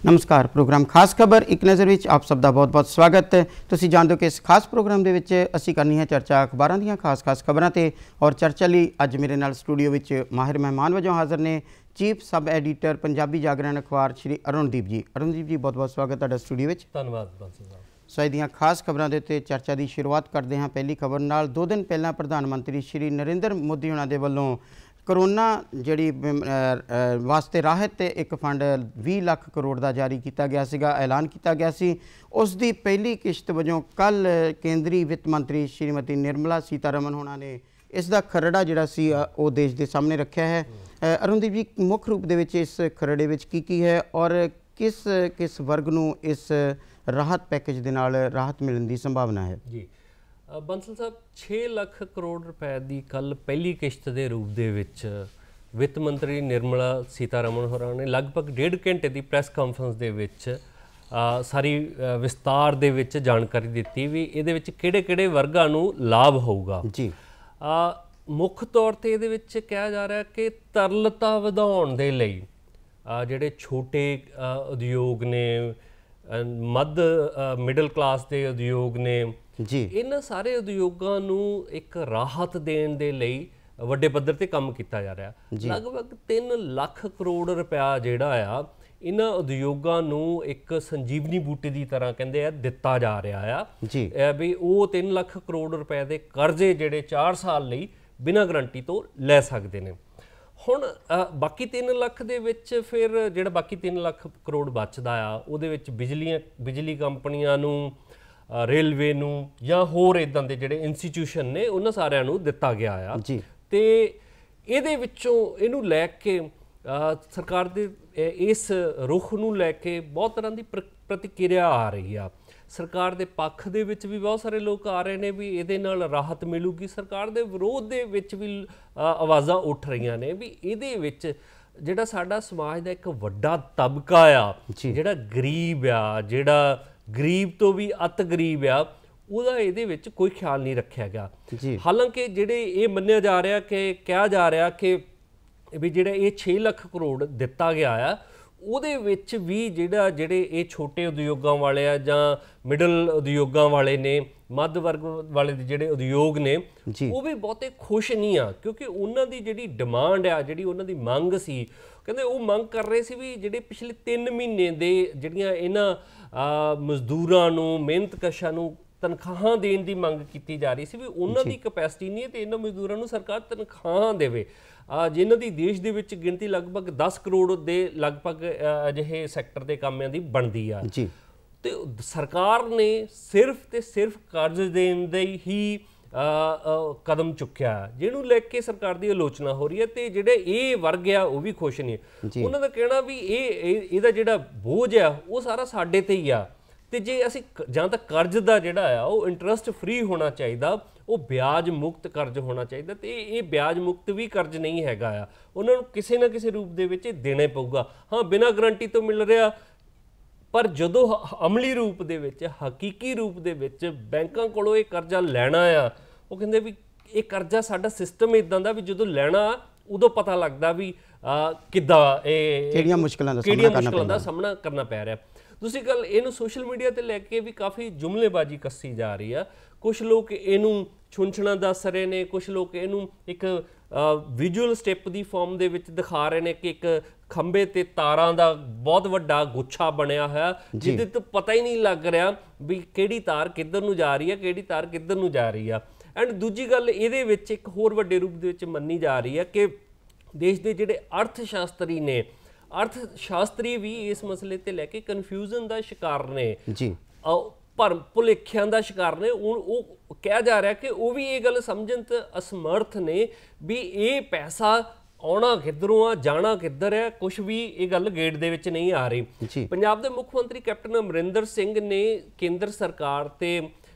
नमस्कार। प्रोग्राम खास खबर एक नज़र विच आप सब दा बहुत बहुत स्वागत है। तुसीं जाणदे हो कि इस खास प्रोग्राम दे विच असीं करनी है चर्चा अखबारां दीयां खास खबरां ते और चर्चा लई अज मेरे नाल स्टूडियो विच माहिर मेहमान वजों हाज़र ने चीफ सब एडिटर पंजाबी जागरण अखबार श्री अरुणदीप जी। अरुणदीप जी बहुत बहुत स्वागत तुहाडा स्टूडियो विच। धन्यवाद बांसल साहब। सो इहदियां खास खबरां दे उत्ते चर्चा की शुरुआत करते हैं पहली खबर नाल। 2 दिन पहलां प्रधानमंत्री श्री नरेंद्र मोदी होना दे वल्लों करोना जिहड़ी वास्ते राहत ते एक फंड 20 लाख करोड़ का जारी किया गया सीगा, ऐलान किया गया सी। उस दी पहली किश्त वजों कल केंद्रीय वित्त मंत्री श्रीमती निर्मला सीतारमन होना ने इसका खरड़ा जिहड़ा सी वो देश के सामने रखा है। अरुणदीप जी मुख्य रूप दे विच इस खरड़े विच की है और किस किस वर्ग नूं इस राहत पैकेज दे नाल राहत मिलण दी संभावना है? जी बंसल साहब 6 लाख करोड़ रुपए की कल पहली किश्त के रूप दे विच वित्त मंत्री निर्मला सीतारमन होरां ने लगभग 1.5 घंटे की प्रैस कॉन्फ्रेंस दे विच सारी विस्तार दे विच जानकारी दी भी इहदे विच किहड़े-किहड़े वर्गां नूं लाभ होऊगा। जी मुख्य तौर ते इहदे विच कहा जा रहा है कि तरलता वधाउण दे लई जिहड़े छोटे उद्योग ने मध मिडल क्लास के उद्योग ने जी इन्हां सारे उद्योगां नूं एक राहत देण दे लई वड्डे पद्धर ते काम किया जा रहा। लगभग 3 लाख करोड़ रुपया जिहड़ा आ इन्हां उद्योगां नूं एक संजीवनी बूटी की तरह कहंदे आ दिता जा रहा जी भी वो 3 लाख करोड़ रुपए के कर्जे जिहड़े 4 साल लई बिना गारंटी तो लै सकदे ने। हुण बाकी 3 लाख दे विच फिर जिहड़ा बाकी 3 लाख करोड़ बचदा आ उहदे विच बिजली कंपनियां नूं रेलवे नूं जां होर इदां दे जिहड़े इंस्टीट्यूशन ने उन्हां सारिआं नूं दिता गया आ जी ते इहदे विचों इहनूं लै के सरकार दे इस रुख नूं लै के बहुत तरह की प्रतिक्रिया आ रही आ। सरकार दे पक्ष दे विच भी बहुत सारे लोग आ रहे ने भी इहदे नाल राहत मिलूगी, सरकार दे विरोध दे विच भी आवाज़ां उठ रही ने भी इहदे विच जिहड़ा साडा समाज दा एक वड्डा तबका आ जिहड़ा गरीब आ, जिहड़ा गरीब तो भी अत गरीब आ ਉਹਦਾ ਇਹਦੇ ਵਿੱਚ ਕੋਈ ख्याल नहीं रखा गया। हालांकि ਜਿਹੜੇ ਇਹ ਮੰਨਿਆ जा रहा कि कहा जा रहा कि भी ਜਿਹੜਾ ਇਹ 6 ਲੱਖ ਕਰੋੜ ਦਿੱਤਾ ਗਿਆ ਆ ਉਹਦੇ ਵਿੱਚ ਵੀ ਜਿਹੜੇ ਇਹ ਛੋਟੇ ਉਦਯੋਗਾਂ ਵਾਲੇ ਆ ਜਾਂ ਮਿਡਲ ਉਦਯੋਗਾਂ ਵਾਲੇ ਨੇ ਮੱਧ ਵਰਗ ਵਾਲੇ ਜਿਹੜੇ ਉਦਯੋਗ ਨੇ ਉਹ ਵੀ ਬਹੁਤੇ ਖੁਸ਼ ਨਹੀਂ ਆ ਕਿਉਂਕਿ ਉਹਨਾਂ ਦੀ ਜਿਹੜੀ ਡਿਮਾਂਡ ਆ ਜਿਹੜੀ ਉਹਨਾਂ ਦੀ ਮੰਗ ਸੀ ਕਹਿੰਦੇ ਉਹ ਮੰਗ ਕਰ ਰਹੇ ਸੀ ਵੀ ਜਿਹੜੇ ਪਿਛਲੇ 3 ਮਹੀਨੇ ਦੇ ਜਿਹੜੀਆਂ ਇਹਨਾਂ ਮਜ਼ਦੂਰਾਂ ਨੂੰ ਮਿਹਨਤਕਸ਼ਾਂ ਨੂੰ ਤਨਖਾਹਾਂ ਦੇਣ ਦੀ ਮੰਗ ਕੀਤੀ ਜਾ ਰਹੀ ਸੀ ਵੀ ਉਹਨਾਂ ਦੀ ਕਪੈਸਿਟੀ ਨਹੀਂ ਹੈ ਤੇ ਇਹਨਾਂ ਮਜ਼ਦੂਰਾਂ ਨੂੰ ਸਰਕਾਰ ਤਨਖਾਹਾਂ ਦੇਵੇ ਜਿਨ੍ਹਾਂ ਦੀ ਦੇਸ਼ ਦੇ ਵਿੱਚ ਗਿਣਤੀ ਲਗਭਗ 10 ਕਰੋੜ ਦੇ ਲਗਭਗ ਅਜਿਹੇ ਸੈਕਟਰ ਦੇ ਕਾਮਾਂ ਦੀ ਬਣਦੀ ਆ ਜੀ ਤੇ ਸਰਕਾਰ ਨੇ ਸਿਰਫ ਤੇ ਸਿਰਫ ਕਰਜ਼ ਦੇਣ ਦੇ ਹੀ कदम चुक्या जिन्होंने लेके सरकार की आलोचना हो रही है तो जोड़े ये वर्ग आ वो भी खुश नहीं उन्होंने कहना भी ये जोड़ा बोझ आ वो सारा साडे ते ही आ तो जे असी जहाँ तक कर्ज का जोड़ा आ वो इंटरस्ट फ्री होना चाहिए वो ब्याज मुक्त कर्ज होना चाहिए तो ये ब्याज मुक्त भी कर्ज नहीं हैगा उन्होंने किसी ना किसी रूप के देने पऊगा। हाँ बिना गारंटी तो मिल रहा पर जदों अमली रूप दे विच हकीकी रूप दे विच बैंकां कोलों ये कर्जा लैना आ वो कहंदे भी ये कर्जा साडा सिस्टम इदां दा भी जदों लैना उदों पता लगदा भी किद्दां किहड़ियां मुश्किलां दा सामना करना पै रहा। दूसरी गल इहनूं सोशल मीडिया ते लैके भी काफ़ी जुमलेबाजी कसी जा रही है। कुछ लोग इहनूं छुंछणा दस रहे ने, कुछ लोग इहनूं एक विजुअल स्टेप की फॉर्म दे विच दिखा रहे हैं कि एक खंबे ते तारां दा बहुत वड्डा गुच्छा बनया होया जिहदे तो पता ही नहीं लग रहा भी किहड़ी तार किधर नूं जा रही है किहड़ी तार किधर नूं जा रही है। एंड दूजी गल इहदे विच एक होर वड्डे रूप दे विच मन्नी जा रही है कि देश दे जिहड़े अर्थशास्त्री ने अर्थशास्त्री भी इस मसले ते लैके कन्फ्यूजन का शिकार ने जी भरम भुलेखियां का शिकार ने। वो कहा जा रहा कि वो भी ये गल समझण ते असमर्थ ने भी ये पैसा आना किधरों आ जाना किधर है कुछ भी ये गल गेट दे विच नहीं आ रही। पंजाब के मुख्य मंत्री कैप्टन अमरिंदर सिंह ने केंद्र सरकार ते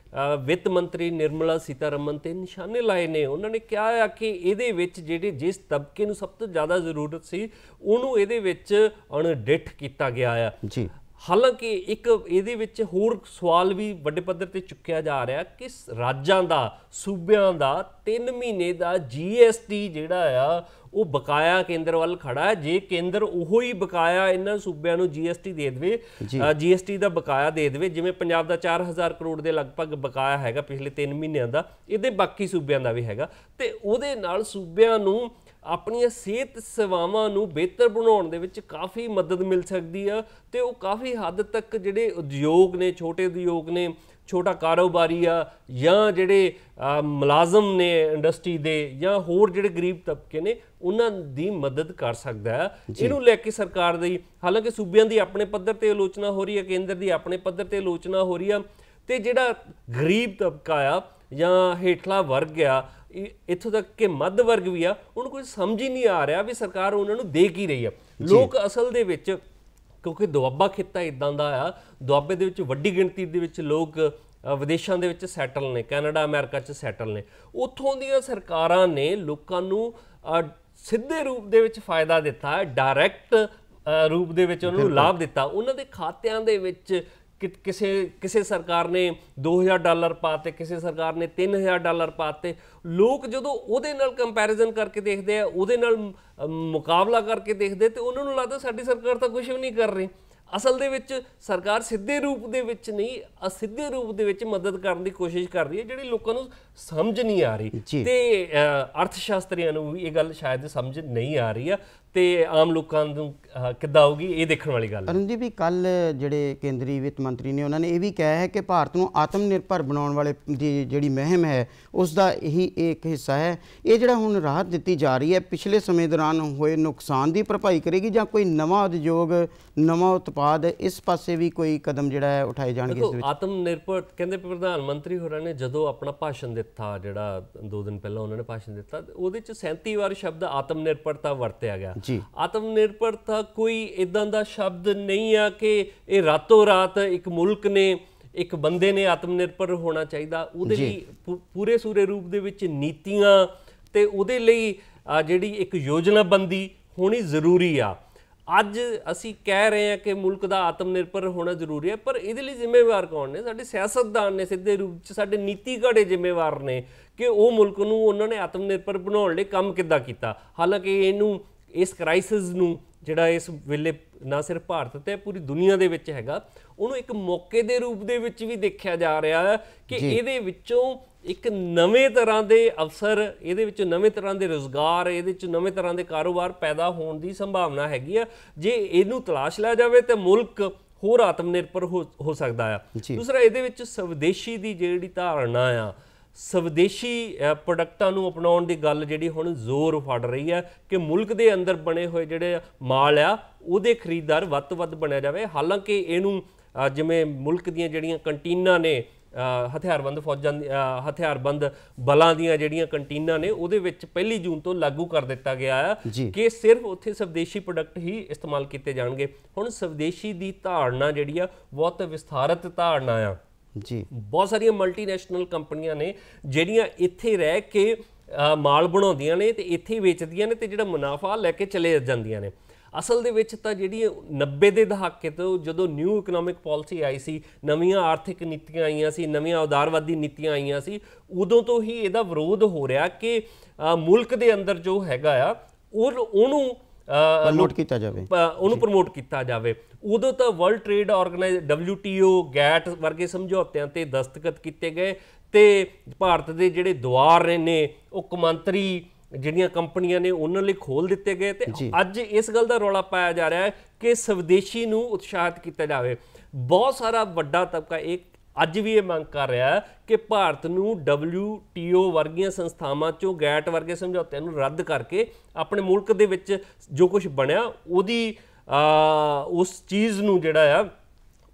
वित्त मंत्री निर्मला सीतारमन ते निशाने लाए ने। उन्होंने कहा है कि इहदे विच जिहड़े जिस तबके नूं सब तो ज़्यादा जरूरत सी उहनूं इहदे विच अणडिठ कीता गया है जी ਹਾਲਾਂਕਿ ਇੱਕ ਇਹਦੇ ਵਿੱਚ ਹੋਰ ਸਵਾਲ ਵੀ ਵੱਡੇ ਪੱਧਰ ਤੇ ਚੁੱਕਿਆ ਜਾ ਰਿਹਾ ਕਿ ਰਾਜਾਂ ਦਾ ਸੂਬਿਆਂ ਦਾ 3 ਮਹੀਨੇ ਦਾ GST ਜਿਹੜਾ ਆ ਉਹ ਬਕਾਇਆ ਕੇਂਦਰ ਵੱਲ ਖੜਾ ਹੈ। ਜੇ ਕੇਂਦਰ ਉਹੋ ਹੀ ਬਕਾਇਆ ਇਹਨਾਂ ਸੂਬਿਆਂ ਨੂੰ GST ਦੇ ਦੇਵੇ, GST ਦਾ ਬਕਾਇਆ ਦੇ ਦੇਵੇ, ਜਿਵੇਂ ਪੰਜਾਬ ਦਾ 4000 ਕਰੋੜ ਦੇ ਲਗਭਗ ਬਕਾਇਆ ਹੈਗਾ ਪਿਛਲੇ 3 ਮਹੀਨਿਆਂ ਦਾ, ਇਹਦੇ ਬਾਕੀ ਸੂਬਿਆਂ ਦਾ ਵੀ ਹੈਗਾ, ਤੇ ਉਹਦੇ ਨਾਲ ਸੂਬਿਆਂ ਨੂੰ ਆਪਣੀਆਂ ਸਿਹਤ ਸੇਵਾਵਾਂ ਨੂੰ ਬਿਹਤਰ ਬਣਾਉਣ ਦੇ ਵਿੱਚ ਕਾਫੀ ਮਦਦ ਮਿਲ ਸਕਦੀ ਆ, ਤੇ ਉਹ ਕਾਫੀ ਹੱਦ ਤੱਕ ਜਿਹੜੇ ਉਦਯੋਗ ਨੇ, ਛੋਟੇ ਉਦਯੋਗ ਨੇ, ਛੋਟਾ ਕਾਰੋਬਾਰੀ ਆ, ਜਾਂ ਜਿਹੜੇ ਮੁਲਾਜ਼ਮ ਨੇ ਇੰਡਸਟਰੀ ਦੇ, ਜਾਂ ਹੋਰ ਜਿਹੜੇ ਗਰੀਬ ਤਬਕੇ ਨੇ, ਉਹਨਾਂ ਦੀ ਮਦਦ ਕਰ ਸਕਦਾ ਹੈ। ਇਹਨੂੰ ਲੈ ਕੇ ਸਰਕਾਰ ਦੀ, ਹਾਲਾਂਕਿ ਸੂਬਿਆਂ ਦੀ ਆਪਣੇ ਪੱਧਰ ਤੇ ਆਲੋਚਨਾ ਹੋ ਰਹੀ ਹੈ, ਕੇਂਦਰ ਦੀ ਆਪਣੇ ਪੱਧਰ ਤੇ ਆਲੋਚਨਾ ਹੋ ਰਹੀ ਆ, ਤੇ ਜਿਹੜਾ ਗਰੀਬ ਤਬਕਾ ਆ ਜਾਂ ਹੇਠਲਾ ਵਰਗ ਆ, ਇੱਥੋਂ ਤੱਕ ਕਿ ਮੱਧ ਵਰਗ ਵੀ ਆ, ਉਹਨੂੰ ਕੋਈ ਸਮਝ ਹੀ ਨਹੀਂ ਆ ਰਿਹਾ ਵੀ ਸਰਕਾਰ ਉਹਨਾਂ ਨੂੰ ਦੇ ਕੀ ਰਹੀ ਆ। ਲੋਕ ਅਸਲ ਦੇ ਵਿੱਚ, ਕਿਉਂਕਿ ਦੁਆਬਾ ਖਿੱਤਾ ਇਦਾਂ ਦਾ ਆ, ਦੁਆਬੇ ਦੇ ਵਿੱਚ ਵੱਡੀ ਗਿਣਤੀ ਦੇ ਵਿੱਚ ਲੋਕ ਵਿਦੇਸ਼ਾਂ ਦੇ ਵਿੱਚ ਸੈਟਲ ਨੇ, ਕੈਨੇਡਾ ਅਮਰੀਕਾ 'ਚ ਸੈਟਲ ਨੇ, ਉੱਥੋਂ ਦੀਆਂ ਸਰਕਾਰਾਂ ਨੇ ਲੋਕਾਂ ਨੂੰ ਸਿੱਧੇ ਰੂਪ ਦੇ ਵਿੱਚ ਫਾਇਦਾ ਦਿੱਤਾ, ਡਾਇਰੈਕਟ ਰੂਪ ਦੇ ਵਿੱਚ ਉਹਨਾਂ ਨੂੰ ਲਾਭ ਦਿੱਤਾ। ਉਹਨਾਂ ਦੇ ਖਾਤਿਆਂ ਦੇ ਵਿੱਚ ਕਿਸੇ ਸਰਕਾਰ ਨੇ $2000 ਪਾਤੇ, ਕਿਸੇ ਸਰਕਾਰ ਨੇ $3000 ਪਾਤੇ। ਲੋਕ ਜਦੋਂ ਉਹਦੇ ਨਾਲ ਕੰਪੈਰੀਜ਼ਨ ਕਰਕੇ ਦੇਖਦੇ ਆ, ਉਹਦੇ ਨਾਲ ਮੁਕਾਬਲਾ ਕਰਕੇ ਦੇਖਦੇ, ਤੇ ਉਹਨਾਂ ਨੂੰ ਲੱਗਦਾ ਸਾਡੀ ਸਰਕਾਰ ਤਾਂ ਕੁਝ ਵੀ ਨਹੀਂ ਕਰ ਰਹੀ। ਅਸਲ ਦੇ ਵਿੱਚ ਸਰਕਾਰ ਸਿੱਧੇ ਰੂਪ ਦੇ ਵਿੱਚ ਨਹੀਂ, ਅਸਿੱਧੇ ਰੂਪ ਦੇ ਵਿੱਚ ਮਦਦ ਕਰਨ ਦੀ ਕੋਸ਼ਿਸ਼ ਕਰ ਰਹੀ ਹੈ, ਜਿਹੜੀ ਲੋਕਾਂ ਨੂੰ ਸਮਝ ਨਹੀਂ ਆ ਰਹੀ, ਤੇ ਅਰਥ ਸ਼ਾਸਤਰੀਆਂ ਨੂੰ ਵੀ ਇਹ ਗੱਲ ਸ਼ਾਇਦ ਸਮਝ ਨਹੀਂ ਆ ਰਹੀ ਆ, ਤੇ ਆਮ ਲੋਕਾਂ ਨੂੰ ਕਿੱਦਾਂ ਆਊਗੀ, ਇਹ ਦੇਖਣ ਵਾਲੀ ਗੱਲ ਹੈ। ਅਰੁਣ ਵੀ ਕੱਲ ਜਿਹੜੇ ਕੇਂਦਰੀ ਵਿੱਤ ਮੰਤਰੀ ਨੇ, ਉਹਨਾਂ ਨੇ ਇਹ ਵੀ ਕਿਹਾ ਹੈ ਕਿ ਭਾਰਤ ਨੂੰ ਆਤਮ ਨਿਰਭਰ ਬਣਾਉਣ ਵਾਲੇ ਦੀ ਜਿਹੜੀ ਮੁਹਿੰਮ ਹੈ ਉਸ ਦਾ ਇਹੀ ਇੱਕ ਹਿੱਸਾ ਹੈ। ਇਹ ਜਿਹੜਾ ਹੁਣ ਰਾਹਤ ਦਿੱਤੀ ਜਾ ਰਹੀ ਹੈ, ਪਿਛਲੇ ਸਮੇਂ ਦੌਰਾਨ ਹੋਏ ਨੁਕਸਾਨ ਦੀ ਭਰਪਾਈ ਕਰੇਗੀ, ਜਾਂ ਕੋਈ ਨਵਾਂ ਉਦਯੋਗ, ਨਵਾਂ ਉਤਪਾਦ, ਇਸ ਪਾਸੇ ਵੀ ਕੋਈ ਕਦਮ ਜਿਹੜਾ ਹੈ ਉਠਾਏ ਜਾਣਗੇ ਇਸ ਵਿੱਚ? ਆਤਮ ਨਿਰਭਰ ਕਹਿੰਦੇ ਪ੍ਰਧਾਨ ਮੰਤਰੀ ਹੋਰਾਂ ਨੇ ਜਦੋਂ ਆਪਣਾ ਭਾਸ਼ਣ ਦਿੱਤਾ, ਜਿਹੜਾ 2 ਦਿਨ ਪਹਿਲਾਂ ਉਹਨਾਂ ਨੇ ਭਾਸ਼ਣ ਦਿੱਤਾ, ਉਹਦੇ 'ਚ 37 ਵਾਰ ਸ਼ਬਦ ਆਤਮ ਨਿਰਭਰਤਾ ਵਰਤਿਆ ਗਿਆ। ਆਤਮ ਨਿਰਭਰਤਾ ਕੋਈ ਇਦਾਂ ਦਾ ਸ਼ਬਦ ਨਹੀਂ ਆ ਕਿ ਇਹ ਰਾਤੋਂ ਰਾਤ ਇੱਕ ਮੁਲਕ ਨੇ, ਇੱਕ ਬੰਦੇ ਨੇ ਆਤਮ ਨਿਰਭਰ ਹੋਣਾ ਚਾਹੀਦਾ। ਉਹਦੇ ਲਈ ਪੂਰੇ ਸੂਰੇ ਰੂਪ ਦੇ ਵਿੱਚ ਨੀਤੀਆਂ, ਤੇ ਉਹਦੇ ਲਈ ਜਿਹੜੀ ਇੱਕ ਯੋਜਨਾਬੰਦੀ ਹੋਣੀ ਜ਼ਰੂਰੀ ਆ। ਅੱਜ ਅਸੀਂ ਕਹਿ ਰਹੇ ਹਾਂ ਕਿ ਮੁਲਕ ਦਾ ਆਤਮ ਨਿਰਭਰ ਹੋਣਾ ਜ਼ਰੂਰੀ ਹੈ, ਪਰ ਇਹਦੇ ਲਈ ਜ਼ਿੰਮੇਵਾਰ ਕੌਣ ਨੇ? ਸਾਡੇ ਸਿਆਸਤਦਾਨ ਨੇ, ਸਿੱਧੇ ਰੂਪ 'ਚ ਸਾਡੇ ਨੀਤੀ ਘੜੇ ਜ਼ਿੰਮੇਵਾਰ ਨੇ ਕਿ ਉਹ ਮੁਲਕ ਨੂੰ ਉਹਨਾਂ ਨੇ ਆਤਮ ਨਿਰਭਰ ਬਣਾਉਣ ਲਈ ਕੰਮ ਕਿੱਦਾਂ ਕੀਤਾ। ਹਾਲਾਂਕਿ ਇਹਨੂੰ, ਇਸ ਕ੍ਰਾਈਸਿਸ ਨੂੰ ਜਿਹੜਾ ਇਸ ਵੇਲੇ ਨਾ ਸਿਰਫ ਭਾਰਤ ਤੇ ਪੂਰੀ ਦੁਨੀਆ ਦੇ ਵਿੱਚ ਹੈਗਾ, ਉਹਨੂੰ ਇੱਕ ਮੌਕੇ ਦੇ ਰੂਪ ਦੇ ਵਿੱਚ ਵੀ ਦੇਖਿਆ ਜਾ ਰਿਹਾ ਹੈ ਕਿ ਇਹਦੇ ਵਿੱਚੋਂ ਇੱਕ ਨਵੇਂ ਤਰ੍ਹਾਂ ਦੇ ਅਵਸਰ, ਇਹਦੇ ਵਿੱਚ ਨਵੇਂ ਤਰ੍ਹਾਂ ਦੇ ਰੁਜ਼ਗਾਰ, ਇਹਦੇ ਵਿੱਚ ਨਵੇਂ ਤਰ੍ਹਾਂ ਦੇ ਕਾਰੋਬਾਰ ਪੈਦਾ ਹੋਣ ਦੀ ਸੰਭਾਵਨਾ ਹੈਗੀ ਆ। ਜੇ ਇਹਨੂੰ ਤਲਾਸ਼ ਲਿਆ ਜਾਵੇ ਤਾਂ ਮੁਲਕ ਹੋਰ ਆਤਮ ਨਿਰਭਰ ਹੋ ਸਕਦਾ ਆ। ਦੂਸਰਾ, ਇਹਦੇ ਵਿੱਚ ਸਵਦੇਸ਼ੀ ਦੀ ਜਿਹੜੀ ਧਾਰਨਾ ਆ, ਸਵਦੇਸ਼ੀ ਪ੍ਰੋਡਕਟਾਂ ਨੂੰ ਅਪਣਾਉਣ ਦੀ ਗੱਲ ਜਿਹੜੀ ਹੁਣ ਜ਼ੋਰ ਫੜ ਰਹੀ ਹੈ ਕਿ ਮੁਲਕ ਦੇ ਅੰਦਰ ਬਣੇ ਹੋਏ ਜਿਹੜੇ ਮਾਲ ਆ ਉਹਦੇ ਖਰੀਦਦਾਰ ਵੱਧ ਤੋਂ ਵੱਧ ਬਣਿਆ ਜਾਵੇ। ਹਾਲਾਂਕਿ ਇਹਨੂੰ ਜਿਵੇਂ ਮੁਲਕ ਦੀਆਂ ਜਿਹੜੀਆਂ ਕੰਟੀਨਾਂ ਨੇ, ਹਥਿਆਰਬੰਦ ਫੌਜਾਂ, ਹਥਿਆਰਬੰਦ ਬਲਾਂ ਦੀਆਂ ਜਿਹੜੀਆਂ ਕੰਟੀਨਾਂ ਨੇ, ਉਹਦੇ ਵਿੱਚ 1 ਜੂਨ ਤੋਂ ਲਾਗੂ ਕਰ ਦਿੱਤਾ ਗਿਆ ਹੈ ਕਿ ਸਿਰਫ ਉੱਥੇ ਸਵਦੇਸ਼ੀ ਪ੍ਰੋਡਕਟ ਹੀ ਇਸਤੇਮਾਲ ਕੀਤੇ ਜਾਣਗੇ। ਹੁਣ ਸਵਦੇਸ਼ੀ ਦੀ ਧਾਰਨਾ ਜਿਹੜੀ ਆ ਬਹੁਤ ਵਿਸਥਾਰਤ ਧਾਰਨਾ ਆ। ਬਹੁਤ ਸਾਰੀਆਂ ਮਲਟੀਨੈਸ਼ਨਲ ਕੰਪਨੀਆਂ ਨੇ ਜਿਹੜੀਆਂ ਇੱਥੇ ਰਹਿ ਕੇ ਮਾਲ ਬਣਾਉਂਦੀਆਂ ਨੇ ਤੇ ਇੱਥੇ ਵੇਚਦੀਆਂ ਨੇ, ਤੇ ਜਿਹੜਾ ਮੁਨਾਫਾ ਲੈ ਕੇ ਚਲੇ ਜਾਂਦੀਆਂ ਨੇ। ਅਸਲ ਦੇ ਵਿੱਚ ਤਾਂ ਜਿਹੜੀ 90 ਦੇ ਦਹਾਕੇ ਤੋਂ ਜਦੋਂ ਨਿਊ ਇਕਨੋਮਿਕ ਪਾਲਿਸੀ ਆਈ ਸੀ, ਨਵੀਆਂ ਆਰਥਿਕ ਨੀਤੀਆਂ ਆਈਆਂ ਸੀ, ਨਵੀਆਂ ਉਦਾਰਵਾਦੀ ਨੀਤੀਆਂ ਆਈਆਂ ਸੀ, ਉਦੋਂ ਤੋਂ ਹੀ ਇਹਦਾ ਵਿਰੋਧ ਹੋ ਰਿਹਾ ਕਿ ਮੁਲਕ ਦੇ ਅੰਦਰ ਜੋ ਹੈਗਾ ਆ ਉਹਨੂੰ ਪ੍ਰਮੋਟ ਕੀਤਾ ਜਾਵੇ, ਉਹਨੂੰ ਪ੍ਰਮੋਟ ਕੀਤਾ ਜਾਵੇ। ਉਦੋਂ ਤਾਂ world trade organise WTO, GATT ਵਰਗੇ ਸਮਝੌਤਿਆਂ ਤੇ ਦਸਤਖਤ ਕੀਤੇ ਗਏ, ਤੇ ਭਾਰਤ ਦੇ ਜਿਹੜੇ ਦੁਆਰ ਨੇ ਉਹ ਕੌਮਾਂਤਰੀ ਜਿਹੜੀਆਂ ਕੰਪਨੀਆਂ ਨੇ ਉਹਨਾਂ ਲਈ ਖੋਲ ਦਿੱਤੇ ਗਏ। ਤੇ ਅੱਜ ਇਸ ਗੱਲ ਦਾ ਰੌਲਾ ਪਾਇਆ ਜਾ ਰਿਹਾ ਹੈ ਕਿ ਸਵਦੇਸ਼ੀ ਨੂੰ ਉਤਸ਼ਾਹਿਤ ਕੀਤਾ ਜਾਵੇ। ਬਹੁਤ ਸਾਰਾ ਵੱਡਾ ਤਬਕਾ ਇਹ ਅੱਜ ਵੀ ਇਹ ਮੰਗ ਕਰ ਰਿਹਾ ਹੈ ਕਿ ਭਾਰਤ ਨੂੰ WTO ਵਰਗੀਆਂ ਸੰਸਥਾਵਾਂ 'ਚੋਂ, ਗੈਟ ਵਰਗੇ ਸਮਝੌਤਿਆਂ ਨੂੰ ਰੱਦ ਕਰਕੇ ਆਪਣੇ ਮੁਲਕ ਦੇ ਵਿੱਚ ਜੋ ਕੁਝ ਬਣਿਆ ਉਹਦੀ ਉਸ ਚੀਜ਼ ਨੂੰ ਜਿਹੜਾ ਆ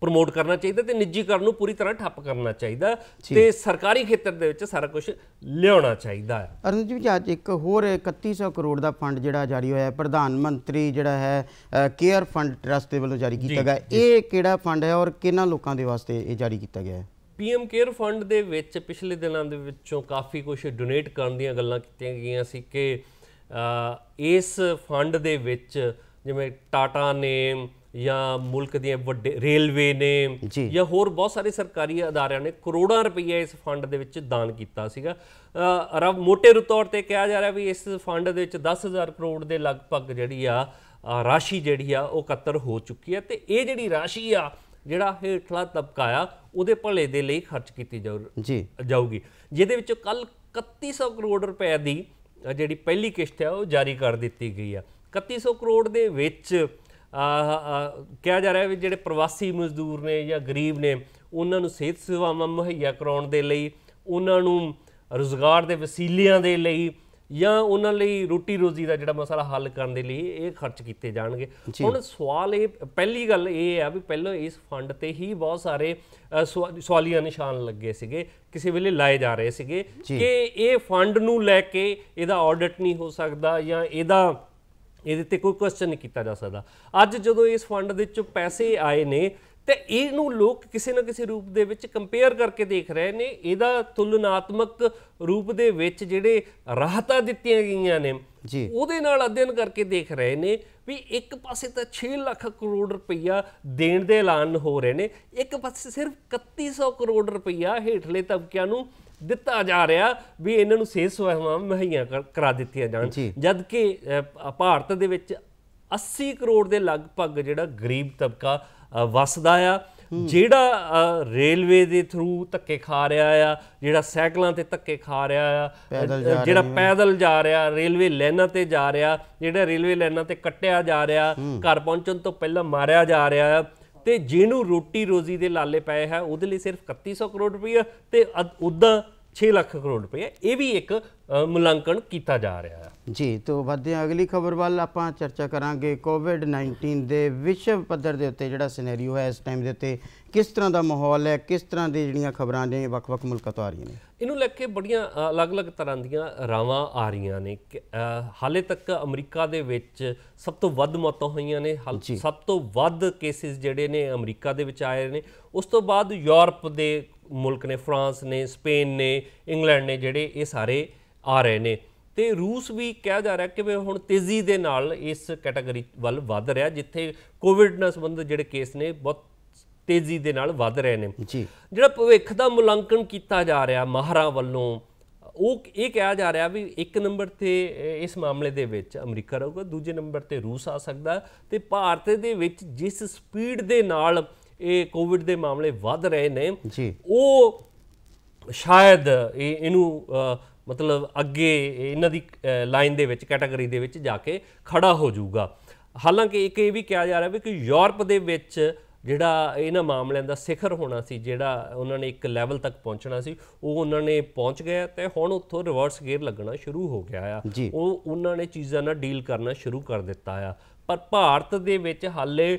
ਪ੍ਰਮੋਟ ਕਰਨਾ ਚਾਹੀਦਾ, ਤੇ ਨਿੱਜੀਕਰਨ ਨੂੰ ਪੂਰੀ ਤਰ੍ਹਾਂ ਠੱਪ ਕਰਨਾ ਚਾਹੀਦਾ, ਤੇ ਸਰਕਾਰੀ ਖੇਤਰ ਦੇ ਵਿੱਚ ਸਾਰਾ ਕੁਝ ਲਿਆਉਣਾ ਚਾਹੀਦਾ ਹੈ। ਅਰੁਣ ਜੀ, ਅੱਜ ਇੱਕ ਹੋਰ 3100 ਕਰੋੜ ਦਾ ਫੰਡ ਜਿਹੜਾ ਜਾਰੀ ਹੋਇਆ, ਪ੍ਰਧਾਨ ਮੰਤਰੀ ਜਿਹੜਾ ਹੈ ਕੇਅਰ ਫੰਡ ਟਰਸਟ ਦੇ ਵੱਲੋਂ ਜਾਰੀ ਕੀਤਾ ਗਿਆ, ਇਹ ਕਿਹੜਾ ਫੰਡ ਹੈ ਔਰ ਕਿਹਨਾਂ ਲੋਕਾਂ ਦੇ ਵਾਸਤੇ ਇਹ ਜਾਰੀ ਕੀਤਾ ਗਿਆ ਹੈ? PM ਕੇਅਰ ਫੰਡ ਦੇ ਵਿੱਚ ਪਿਛਲੇ ਦਿਨਾਂ ਦੇ ਵਿੱਚੋਂ ਕਾਫੀ ਕੁਝ ਡੋਨੇਟ ਕਰਨ ਦੀਆਂ ਗੱਲਾਂ ਕੀਤੀਆਂ ਗਈਆਂ ਸੀ ਕਿ ਇਸ ਫੰਡ ਦੇ ਵਿੱਚ ਜਿਵੇਂ ਟਾਟਾ ਨੇ, ਜਾਂ ਮੁਲਕ ਦੀਆਂ ਵੱਡੇ ਰੇਲਵੇ ਨੇ ਜਾਂ ਹੋਰ ਬਹੁਤ ਸਾਰੇ ਸਰਕਾਰੀ ਅਦਾਰਿਆਂ ਨੇ ਕਰੋੜਾਂ ਰੁਪਈਆ ਇਸ ਫੰਡ ਦੇ ਵਿੱਚ ਦਾਨ ਕੀਤਾ ਸੀਗਾ। ਮੋਟੇ ਤੌਰ ਤੇ ਕਿਹਾ ਜਾ ਰਿਹਾ ਵੀ ਇਸ ਫੰਡ ਦੇ ਵਿੱਚ 10,000 ਕਰੋੜ ਦੇ ਲਗਭਗ ਜਿਹੜੀ ਆ ਰਾਸ਼ੀ ਜਿਹੜੀ ਆ ਉਹ ਇਕੱਤਰ ਹੋ ਚੁੱਕੀ ਹੈ, ਤੇ ਇਹ ਜਿਹੜੀ ਰਾਸ਼ੀ ਆ ਜਿਹੜਾ ਹੇਠਲਾ ਤਬਕਾ ਆ ਉਹਦੇ ਭਲੇ ਦੇ ਲਈ ਖਰਚ ਕੀਤੀ ਜਾਊਗੀ, ਜਿਹਦੇ ਵਿੱਚੋਂ ਕੱਲ 3100 ਕਰੋੜ ਰੁਪਏ ਦੀ ਜਿਹੜੀ ਪਹਿਲੀ ਕਿਸ਼ਤ ਆ ਉਹ ਜਾਰੀ ਕਰ ਦਿੱਤੀ ਗਈ ਆ। 3100 ਕਰੋੜ ਦੇ ਵਿੱਚ ਕਿਹਾ ਜਾ ਰਿਹਾ ਵੀ ਜਿਹੜੇ ਪ੍ਰਵਾਸੀ ਮਜ਼ਦੂਰ ਨੇ ਜਾਂ ਗਰੀਬ ਨੇ ਉਹਨਾਂ ਨੂੰ ਸਿਹਤ ਸੇਵਾਵਾਂ ਮੁਹੱਈਆ ਕਰਾਉਣ ਦੇ ਲਈ, ਉਹਨਾਂ ਨੂੰ ਰੁਜ਼ਗਾਰ ਦੇ ਵਸੀਲਿਆਂ ਦੇ ਲਈ ਜਾਂ ਉਹਨਾਂ ਲਈ ਰੋਟੀ ਰੋਜ਼ੀ ਦਾ ਜਿਹੜਾ ਮਸਲਾ ਹੱਲ ਕਰਨ ਦੇ ਲਈ ਇਹ ਖਰਚ ਕੀਤੇ ਜਾਣਗੇ। ਹੁਣ ਸਵਾਲ ਇਹ, ਪਹਿਲੀ ਗੱਲ ਇਹ ਆ ਵੀ ਪਹਿਲਾਂ ਇਸ ਫੰਡ ਤੇ ਹੀ ਬਹੁਤ ਸਾਰੇ ਸਵਾਲੀਆ ਨਿਸ਼ਾਨ ਲੱਗੇ ਸੀਗੇ, ਕਿਸੇ ਵੇਲੇ ਲਾਏ ਜਾ ਰਹੇ ਸੀਗੇ ਕਿ ਇਹ ਫੰਡ ਨੂੰ ਲੈ ਕੇ ਇਹਦਾ ਆਡਿਟ ਨਹੀਂ ਹੋ ਸਕਦਾ ਜਾਂ ਇਹਦੇ ਤੇ ਕੋਈ ਕੁਐਸਚਨ ਨਹੀਂ ਕੀਤਾ ਜਾ ਸਕਦਾ। ਅੱਜ ਜਦੋਂ ਇਸ ਫੰਡ ਦੇ ਵਿੱਚੋਂ ਪੈਸੇ ਆਏ ਨੇ ਤੇ ਇਹਨੂੰ ਲੋਕ ਕਿਸੇ ਨਾ ਕਿਸੇ ਰੂਪ ਦੇ ਵਿੱਚ ਕੰਪੇਅਰ ਕਰਕੇ ਦੇਖ ਰਹੇ ਨੇ, ਇਹਦਾ ਤੁਲਨਾਤਮਕ ਰੂਪ ਦੇ ਵਿੱਚ ਜਿਹੜੇ ਰਾਹਤਾਂ ਦਿੱਤੀਆਂ ਗਈਆਂ ਨੇ ਉਹਦੇ ਨਾਲ ਅਧਿਐਨ ਕਰਕੇ ਦੇਖ ਰਹੇ ਨੇ ਵੀ ਇੱਕ ਪਾਸੇ ਤਾਂ 6 ਲੱਖ ਕਰੋੜ ਰੁਪਈਆ ਦੇਣ ਦੇ ਐਲਾਨ ਹੋ ਰਹੇ ਨੇ, ਇੱਕ ਪਾਸੇ ਸਿਰਫ 3100 ਕਰੋੜ ਰੁਪਈਆ ਹੇਠਲੇ ਤਬਕਿਆਂ ਨੂੰ ਦਿੱਤਾ ਜਾ ਰਿਹਾ ਵੀ ਇਹਨਾਂ ਨੂੰ ਸਿਹਤ ਸੇਵਾਵਾਂ ਮੁਹੱਈਆ ਕਰਾ ਦਿੱਤੀਆਂ ਜਾਣ, ਜਦ ਕਿ ਭਾਰਤ ਦੇ ਵਿੱਚ 80 ਕਰੋੜ ਦੇ ਲਗਭਗ ਜਿਹੜਾ ਗਰੀਬ ਤਬਕਾ ਵਸਦਾ ਆ, ਜਿਹੜਾ ਰੇਲਵੇ ਦੇ ਥਰੂ ਧੱਕੇ ਖਾ ਰਿਹਾ ਆ, ਜਿਹੜਾ ਸਾਈਕਲਾਂ ਤੇ ਧੱਕੇ ਖਾ ਰਿਹਾ ਆ, ਜਿਹੜਾ ਪੈਦਲ ਜਾ ਰਿਹਾ, ਰੇਲਵੇ ਲਾਈਨਾਂ ਤੇ ਜਾ ਰਿਹਾ, ਜਿਹੜਾ ਰੇਲਵੇ ਲਾਈਨਾਂ ਤੇ ਕੱਟਿਆ ਜਾ ਰਿਹਾ, ਘਰ ਪਹੁੰਚਣ ਤੋਂ ਪਹਿਲਾਂ ਮਾਰਿਆ ਜਾ ਰਿਹਾ ਆ, ਤੇ ਜਿਹਨੂੰ ਰੋਟੀ ਰੋਜ਼ੀ ਦੇ ਲਾਲੇ ਪਏ ਹੈ ਉਹਦੇ ਲਈ ਸਿਰਫ 3100 ਕਰੋੜ ਰੁਪਈਆ ਤੇ ਉੱਦਾਂ 6 ਲੱਖ ਕਰੋੜ ਰੁਪਈਆ, ਇਹ ਵੀ ਇੱਕ ਮੁਲਾਂਕਣ ਕੀਤਾ ਜਾ ਰਿਹਾ ਹੈ। ਜੀ, ਤੋਂ ਵਧਦੇ ਹਾਂ ਅਗਲੀ ਖਬਰ ਵੱਲ। ਆਪਾਂ ਚਰਚਾ ਕਰਾਂਗੇ ਕੋਵਿਡ-19 ਦੇ ਵਿਸ਼ਵ ਪੱਧਰ ਦੇ ਉੱਤੇ ਜਿਹੜਾ ਸਿਨੈਰੀਓ ਹੈ ਇਸ ਟਾਈਮ ਦੇ ਉੱਤੇ ਕਿਸ ਤਰ੍ਹਾਂ ਦਾ ਮਾਹੌਲ ਹੈ, ਕਿਸ ਤਰ੍ਹਾਂ ਦੀ ਜਿਹੜੀਆਂ ਖਬਰਾਂ ਨੇ ਵੱਖ-ਵੱਖ ਮੁਲਕਾਂ ਤੋਂ ਆ ਰਹੀਆਂ ਨੇ। ਇਹਨੂੰ ਲੈ ਕੇ ਬੜੀਆਂ ਅਲੱਗ-ਅਲੱਗ ਤਰ੍ਹਾਂ ਦੀਆਂ ਰਾਵਾਂ ਆ ਰਹੀਆਂ ਨੇ। ਹਾਲੇ ਤੱਕ ਅਮਰੀਕਾ ਦੇ ਵਿੱਚ ਸਭ ਤੋਂ ਵੱਧ ਮੌਤਾਂ ਹੋਈਆਂ ਨੇ, ਸਭ ਤੋਂ ਵੱਧ ਕੇਸਿਸ ਜਿਹੜੇ ਨੇ ਅਮਰੀਕਾ ਦੇ ਵਿੱਚ ਆਏ ਨੇ। ਉਸ ਤੋਂ ਬਾਅਦ ਯੂਰਪ ਦੇ ਮੁਲਕ ਨੇ, ਫਰਾਂਸ ਨੇ, ਸਪੇਨ ਨੇ, ਇੰਗਲੈਂਡ ਨੇ, ਜਿਹੜੇ ਇਹ ਸਾਰੇ ਆ ਰਹੇ ਨੇ, ਤੇ ਰੂਸ ਵੀ ਕਿਹਾ ਜਾ ਰਿਹਾ ਕਿ ਹੁਣ ਤੇਜ਼ੀ ਦੇ ਨਾਲ ਇਸ ਕੈਟਾਗਰੀ ਵੱਲ ਵੱਧ ਰਿਹਾ, ਜਿੱਥੇ ਕੋਵਿਡ ਨਾਲ ਸੰਬੰਧਿਤ ਜਿਹੜੇ ਕੇਸ ਨੇ ਬਹੁਤ ਤੇਜ਼ੀ ਦੇ ਨਾਲ ਵੱਧ ਰਹੇ ਨੇ। ਜਿਹੜਾ ਭਵਿੱਖ ਦਾ ਮੁਲਾਂਕਣ ਕੀਤਾ ਜਾ ਰਿਹਾ ਮਾਹਰਾਂ ਵੱਲੋਂ, ਉਹ ਇਹ ਕਿਹਾ ਜਾ ਰਿਹਾ ਵੀ 1 ਨੰਬਰ ਤੇ ਇਸ ਮਾਮਲੇ ਦੇ ਵਿੱਚ ਅਮਰੀਕਾ ਰਹੂਗਾ, ਦੂਜੇ ਨੰਬਰ ਤੇ ਰੂਸ ਆ ਸਕਦਾ, ਤੇ ਭਾਰਤ ਦੇ ਵਿੱਚ ਜਿਸ ਸਪੀਡ ਦੇ ਨਾਲ ਇਹ ਕੋਵਿਡ ਦੇ ਮਾਮਲੇ ਵੱਧ ਰਹੇ ਨੇ ਉਹ ਸ਼ਾਇਦ ਇਹਨੂੰ ਮਤਲਬ ਅੱਗੇ ਇਹਨਾਂ ਦੀ ਲਾਈਨ ਦੇ ਵਿੱਚ, ਕੈਟਾਗਰੀ ਦੇ ਵਿੱਚ ਜਾ ਕੇ ਖੜਾ ਹੋ ਜਾਊਗਾ। ਹਾਲਾਂਕਿ ਇੱਕ ਇਹ ਵੀ ਕਿਹਾ ਜਾ ਰਿਹਾ ਵੀ ਕਿ ਯੂਰਪ ਦੇ ਵਿੱਚ ਜਿਹੜਾ ਇਹਨਾਂ ਮਾਮਲਿਆਂ ਦਾ ਸਿਖਰ ਹੋਣਾ ਸੀ, ਜਿਹੜਾ ਉਹਨਾਂ ਨੇ ਇੱਕ ਲੈਵਲ ਤੱਕ ਪਹੁੰਚਣਾ ਸੀ, ਉਹ ਉਹਨਾਂ ਨੇ ਪਹੁੰਚ ਗਿਆ ਤੇ ਹੁਣ ਉੱਥੋਂ ਰਿਵਰਸ ਗੇਅਰ ਲੱਗਣਾ ਸ਼ੁਰੂ ਹੋ ਗਿਆ ਆ। ਉਹ ਉਹਨਾਂ ਨੇ ਚੀਜ਼ਾਂ ਨਾਲ ਡੀਲ ਕਰਨਾ ਸ਼ੁਰੂ ਕਰ ਦਿੱਤਾ ਆ। ਪਰ ਭਾਰਤ ਦੇ ਵਿੱਚ ਹਾਲੇ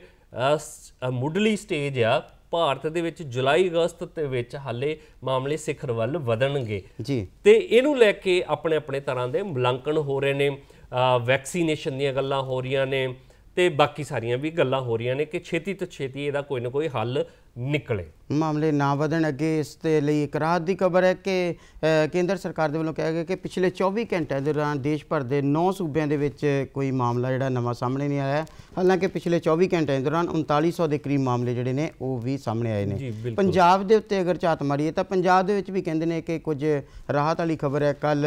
ਮੁੱਢਲੀ ਸਟੇਜ ਆ। ਭਾਰਤ ਦੇ ਵਿੱਚ ਜੁਲਾਈ ਅਗਸਤ ਦੇ ਵਿੱਚ ਹਾਲੇ ਮਾਮਲੇ ਸਿਖਰ ਵੱਲ ਵਧਣਗੇ ਤੇ ਇਹਨੂੰ ਲੈ ਕੇ ਆਪਣੇ ਆਪਣੇ ਤਰ੍ਹਾਂ ਦੇ ਮੁਲਾਂਕਣ ਹੋ ਰਹੇ ਨੇ। ਵੈਕਸੀਨੇਸ਼ਨ ਦੀਆਂ ਗੱਲਾਂ ਹੋ ਰਹੀਆਂ ਨੇ ਤੇ ਬਾਕੀ ਸਾਰੀਆਂ ਵੀ ਗੱਲਾਂ ਹੋ ਰਹੀਆਂ ਨੇ ਕਿ ਛੇਤੀ ਤੋਂ ਛੇਤੀ ਇਹਦਾ ਕੋਈ ਨਾ ਕੋਈ ਹੱਲ ਨਿਕਲੇ, ਮਾਮਲੇ ਨਾ ਵਧਣ ਅੱਗੇ। ਇਸ ਦੇ ਲਈ ਇੱਕ ਰਾਹਤ ਦੀ ਖਬਰ ਹੈ ਕਿ ਕੇਂਦਰ ਸਰਕਾਰ ਦੇ ਵੱਲੋਂ ਕਿਹਾ ਗਿਆ ਕਿ ਪਿਛਲੇ 24 ਘੰਟਿਆਂ ਦੌਰਾਨ ਦੇਸ਼ ਭਰ ਦੇ 9 ਸੂਬਿਆਂ ਦੇ ਵਿੱਚ ਕੋਈ ਮਾਮਲਾ ਜਿਹੜਾ ਨਵਾਂ ਸਾਹਮਣੇ ਨਹੀਂ ਆਇਆ। ਹਾਲਾਂਕਿ ਪਿਛਲੇ 24 ਘੰਟਿਆਂ ਦੌਰਾਨ 3900 ਦੇ ਕਰੀਬ ਮਾਮਲੇ ਜਿਹੜੇ ਨੇ ਉਹ ਵੀ ਸਾਹਮਣੇ ਆਏ ਨੇ। ਪੰਜਾਬ ਦੇ ਉੱਤੇ ਅਗਰ ਝਾਤ ਮਾਰੀਏ ਤਾਂ ਪੰਜਾਬ ਦੇ ਵਿੱਚ ਵੀ ਕਹਿੰਦੇ ਨੇ ਕਿ ਕੁਝ ਰਾਹਤ ਵਾਲੀ ਖਬਰ ਹੈ। ਕੱਲ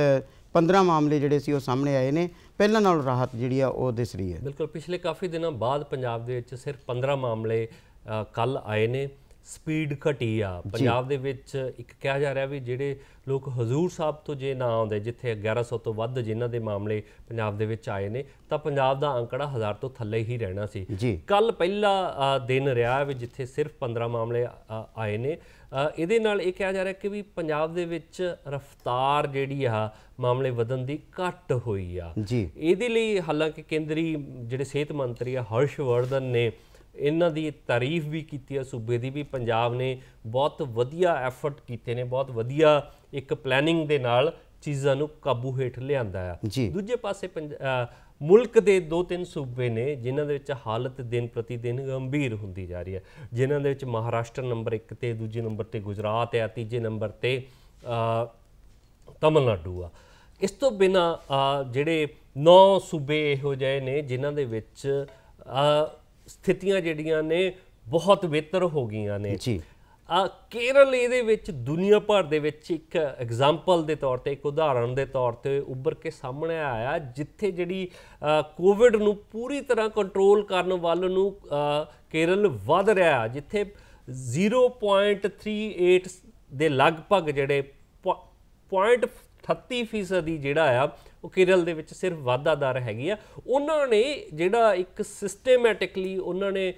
15 ਮਾਮਲੇ ਜਿਹੜੇ ਸੀ ਉਹ ਸਾਹਮਣੇ ਆਏ ਨੇ, ਪਹਿਲਾਂ ਨਾਲੋਂ ਰਾਹਤ ਜਿਹੜੀ ਆ ਉਹ ਦਿਸ ਰਹੀ ਹੈ। ਬਿਲਕੁਲ, ਪਿਛਲੇ ਕਾਫੀ ਦਿਨਾਂ ਬਾਅਦ ਪੰਜਾਬ ਦੇ ਵਿੱਚ ਸਿਰਫ 15 ਮਾਮਲੇ ਕੱਲ ਆਏ ਨੇ। ਸਪੀਡ ਘਟੀ ਆ ਪੰਜਾਬ ਦੇ ਵਿੱਚ। ਇੱਕ ਕਿਹਾ ਜਾ ਰਿਹਾ ਵੀ ਜਿਹੜੇ ਲੋਕ ਹਜ਼ੂਰ ਸਾਹਿਬ ਤੋਂ ਜੇ ਨਾ ਆਉਂਦੇ, ਜਿੱਥੇ 1100 ਤੋਂ ਵੱਧ ਜਿਨ੍ਹਾਂ ਦੇ ਮਾਮਲੇ ਪੰਜਾਬ ਦੇ ਵਿੱਚ ਆਏ ਨੇ, ਤਾਂ ਪੰਜਾਬ ਦਾ ਅੰਕੜਾ 1000 ਤੋਂ ਥੱਲੇ ਹੀ ਰਹਿਣਾ ਸੀ। ਕੱਲ ਪਹਿਲਾ ਦਿਨ ਰਿਹਾ ਵੀ ਜਿੱਥੇ ਸਿਰਫ 15 ਮਾਮਲੇ ਆਏ ਨੇ। ਇਹਦੇ ਨਾਲ ਇਹ ਕਿਹਾ ਜਾ ਰਿਹਾ ਕਿ ਵੀ ਪੰਜਾਬ ਦੇ ਵਿੱਚ ਰਫ਼ਤਾਰ ਜਿਹੜੀ ਆ ਮਾਮਲੇ ਵਧਣ ਦੀ ਘੱਟ ਹੋਈ ਆ। ਇਹਦੇ ਲਈ ਹਾਲਾਂਕਿ ਕੇਂਦਰੀ ਜਿਹੜੇ ਸਿਹਤ ਮੰਤਰੀ ਆ ਹਰਸ਼ ਵਰਧਨ ਨੇ ਇਹਨਾਂ ਦੀ ਤਾਰੀਫ ਵੀ ਕੀਤੀ ਹੈ ਸੂਬੇ ਦੀ, ਵੀ ਪੰਜਾਬ ਨੇ ਬਹੁਤ ਵਧੀਆ ਐਫਰਟ ਕੀਤੇ ਨੇ, ਬਹੁਤ ਵਧੀਆ ਇੱਕ ਪਲੈਨਿੰਗ ਦੇ ਨਾਲ ਚੀਜ਼ਾਂ ਨੂੰ ਕਾਬੂ ਹੇਠ ਲਿਆਂਦਾ ਆ। ਦੂਜੇ ਪਾਸੇ ਮੁਲਕ ਦੇ 2-3 ਸੂਬੇ ਨੇ ਜਿਨ੍ਹਾਂ ਦੇ ਵਿੱਚ ਹਾਲਤ ਦਿਨ ਪ੍ਰਤੀ ਦਿਨ ਗੰਭੀਰ ਹੁੰਦੀ ਜਾ ਰਹੀ ਹੈ, ਜਿਨ੍ਹਾਂ ਦੇ ਵਿੱਚ ਮਹਾਰਾਸ਼ਟਰ ਨੰਬਰ 1 ਤੇ, ਦੂਜੇ ਨੰਬਰ ਤੇ ਗੁਜਰਾਤ ਆ, ਤੀਜੇ ਨੰਬਰ ਤੇ ਤਮਿਲਨਾਡੂ ਆ। ਇਸ ਤੋਂ ਬਿਨਾਂ ਜਿਹੜੇ 9 ਸੂਬੇ ਇਹੋ ਜਿਹੇ ਨੇ ਜਿਨ੍ਹਾਂ ਦੇ ਵਿੱਚ ਸਥਿਤੀਆਂ ਜਿਹੜੀਆਂ ਨੇ ਬਹੁਤ ਬਿਹਤਰ ਹੋ ਗਈਆਂ ਨੇ ਜੀ। ਕੇਰਲ ਇਹਦੇ ਵਿੱਚ ਦੁਨੀਆ ਭਰ ਦੇ ਵਿੱਚ ਇੱਕ ਐਗਜ਼ਾਮਪਲ ਦੇ ਤੌਰ ਤੇ, ਇੱਕ ਉਦਾਹਰਣ ਦੇ ਤੌਰ ਤੇ ਉੱਭਰ ਕੇ ਸਾਹਮਣੇ ਆਇਆ, ਜਿੱਥੇ ਜਿਹੜੀ ਕੋਵਿਡ ਨੂੰ ਪੂਰੀ ਤਰ੍ਹਾਂ ਕੰਟਰੋਲ ਕਰਨ ਵੱਲ ਨੂੰ ਕੇਰਲ ਵੱਧ ਰਿਹਾ, ਜਿੱਥੇ 0.38 ਦੇ ਲਗਭਗ ਜਿਹੜੇ 0.38% ਜਿਹੜਾ ਆ ਉਹ ਕੇਰਲ ਦੇ ਵਿੱਚ ਸਿਰਫ ਵਾਧਾ ਦਰ ਹੈਗੀ ਆ। ਉਹਨਾਂ ਨੇ ਜਿਹੜਾ ਇੱਕ ਸਿਸਟੇਮੈਟਿਕਲੀ ਉਹਨਾਂ ਨੇ